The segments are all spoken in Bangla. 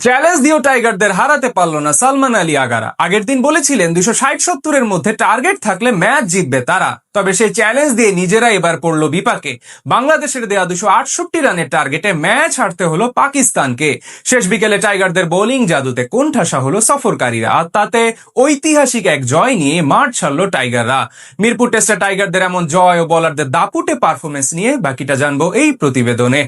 চ্যালেঞ্জ দিয়েও টাইগারদের হারাতে পারল না সালমান আলী আগারা। আগের দিন বলেছিলেন 260-70-এর মধ্যে টার্গেট থাকলে ম্যাচ জিতবে তারা, তবে সেই চ্যালেঞ্জ দিয়ে নিজেরা এবার পড়ল বিপাকে। বাংলাদেশের দেয়া 268 রানের টার্গেটে ম্যাচ হারতে হলো পাকিস্তানকে। শেষ বিকেলে টাইগারদের বোলিং জাদুতে কোণঠাসা হলো সফরকারীরা, আর তাতে ঐতিহাসিক এক জয় নিয়ে মাঠ ছাড়লো টাইগাররা। মিরপুর টেস্টে টাইগারদের এমন জয় ও বোলারদের দাপুটে পারফরমেন্স নিয়ে বাকিটা জানবো এই প্রতিবেদনে।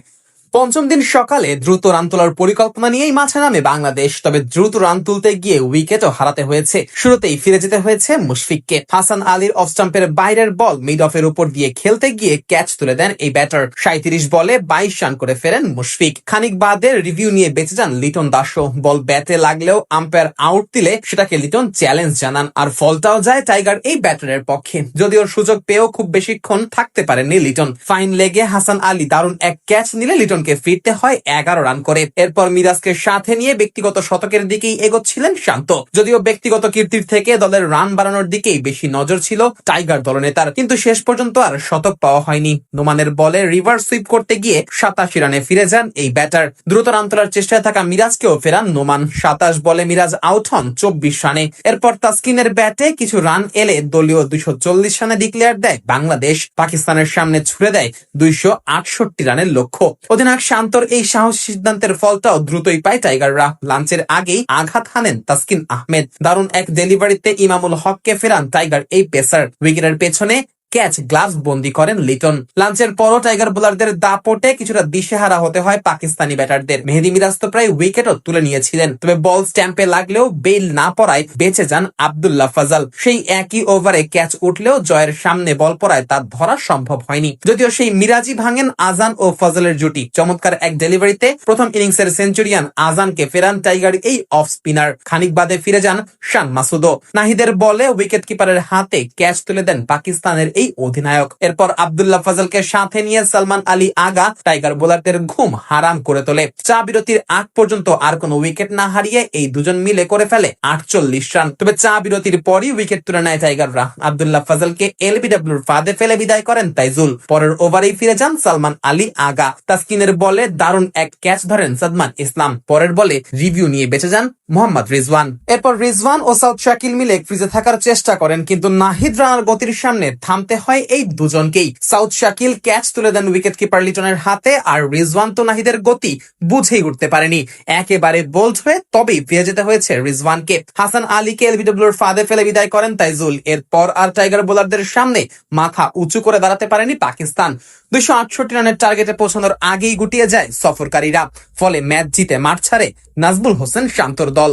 পঞ্চম দিন সকালে দ্রুত রান তোলার পরিকল্পনা নিয়েই মাঠে নামে বাংলাদেশ, তবে দ্রুত রান তুলতে গিয়ে উইকেটও হারাতে হয়েছে। শুরুতেই ফিরে যেতে হয়েছে মুশফিককে। হাসান আলীর অফ স্টাম্পের বাইরের বল মিড অফের উপর দিয়ে খেলতে গিয়ে ক্যাচ তুলে দেন এই ব্যাটার। 37 বলে 22 রান করে ফেরেন মুশফিক। খানিক বাদে রিভিউ নিয়ে বেঁচে যান লিটন দাসও। বল ব্যাটে লাগলেও আম্পায়ার আউট দিলে সেটাকে লিটন চ্যালেঞ্জ জানান, আর ফলটাও যায় টাইগার এই ব্যাটারের পক্ষে। যদিও সুযোগ পেয়েও খুব বেশিক্ষণ থাকতে পারেননি লিটন। ফাইন লেগে হাসান আলী দারুণ এক ক্যাচ নিলে লিটন ফিরতে হয় 11 রান করে। এরপর মিরাজকে সাথে নিয়ে ব্যক্তিগত শতকের দিকেই এগোচ্ছিলেন শান্ত। যদিও ব্যক্তিগত কীর্তির থেকে দলের রান বাড়ানোর দিকেই বেশি নজর ছিল টাইগার দলনেতার, কিন্তু শেষ পর্যন্ত আর শতক পাওয়া হয়নি। নোমানের বলে রিভার্স সুইপ করতে গিয়ে 87 রানে ফিরে যান এই ব্যাটার। দ্রুত রান তোলার চেষ্টায় থাকা মিরাজকেও ফেরান নোমান। 27 বলে মিরাজ আউট হন 24 রানে। এরপর তাসকিনের ব্যাটে কিছু রান এলে দলীয় 240 রানে ডিক্লেয়ার দেয় বাংলাদেশ। পাকিস্তানের সামনে ছুড়ে দেয় 268 রানের লক্ষ্য। অধিনায়ক শান্তর এই সাহসী সিদ্ধান্তের ফলটাও দ্রুতই পায় টাইগাররা। লাঞ্চের আগেই আঘাত হানেন তাসকিন আহমেদ। দারুণ এক ডেলিভারিতে ইমামুল হককে ফেরান টাইগার এই পেসার। উইকেটের পেছনে ক্যাচ গ্লাভস বন্দি করেন লিটন। লাঞ্চের পরও টাইগার বোলারদের দাপটে কিছুটা দিশেহারা হতে হয় পাকিস্তানি ব্যাটারদের। মেহেদী মিরাজ তো প্রায় উইকেটও তুলে নিয়েছিলেন, তবে বল স্ট্যাম্পে লাগলেও বেইল না পড়ায় বেঁচে যান আব্দুল্লাহ ফাজাল। সেই একই ওভারে ক্যাচ উঠলেও জয়ের সামনে বল পড়ায় তা ধরা সম্ভব হয়নি। যদিও সেই মিরাজই ভাঙেন আজান ও ফজলের জুটি। চমৎকার এক ডেলিভারিতে প্রথম ইনিংসের সেঞ্চুরিয়ান আজানকে ফেরান টাইগার এই অফ স্পিনার। খানিক বাদে ফিরে যান শান মাসুদও। নাহিদের বলে উইকেট কিপারের হাতে ক্যাচ তুলে দেন পাকিস্তানের এই অধিনায়ক। এরপর আব্দুল্লাহ ফাজলকে সাথে নিয়ে সালমান আলী আগা টাইগার বোলারদের ঘুম হারাম করে তোলে। চা বিরতির আগ পর্যন্ত আর কোনো উইকেট না হারিয়ে এই দুজন মিলে করে ফেলে 48 রান। তবে চা বিরতির পরই উইকেট তুলে নেয় টাইগাররা। আব্দুল্লাহ ফাজলকে এলবিডব্লিউর ফাঁদে ফেলে বিদায় করেন তাইজুল। পরের ওভারেই ফিরে যান সালমান আলী আগা। তাসকিনের বলে দারুণ এক ক্যাচ ধরেন সাদমান ইসলাম। পরের বলে রিভিউ নিয়ে বেঁচে যান মোহাম্মদ রিজওয়ান। এরপর রিজওয়ান ও সাউথ শাকিল মিলে ক্রিজে থাকার চেষ্টা করেন, কিন্তু নাহিদ রানার গতির সামনে থামতে হয় এই দুজনকেই। সাউথ শাকিল ক্যাচ তুলে দেন উইকেট কিপার লিটনের হাতে, আর রিজওয়ান তো নাহিদের গতি বুঝেই উঠতে পারেনি। একেবারে বোল্ড হয়ে তবেই ফিরে যেতে হয়েছে রিজওয়ানকে। হাসান আলীকে এলবিডব্লিউর ফাঁদে ফেলে বিদায় করেন তাইজুল। এরপর আর টাইগার বোলারদের সামনে মাথা উঁচু করে দাঁড়াতে পারেনি পাকিস্তান। 268 রানের টার্গেটে পৌঁছানোর আগেই গুটিয়ে যায় সফরকারীরা। ফলে ম্যাচ জিতে মাঠ ছাড়ে নাজমুল হোসেন শান্তর দল।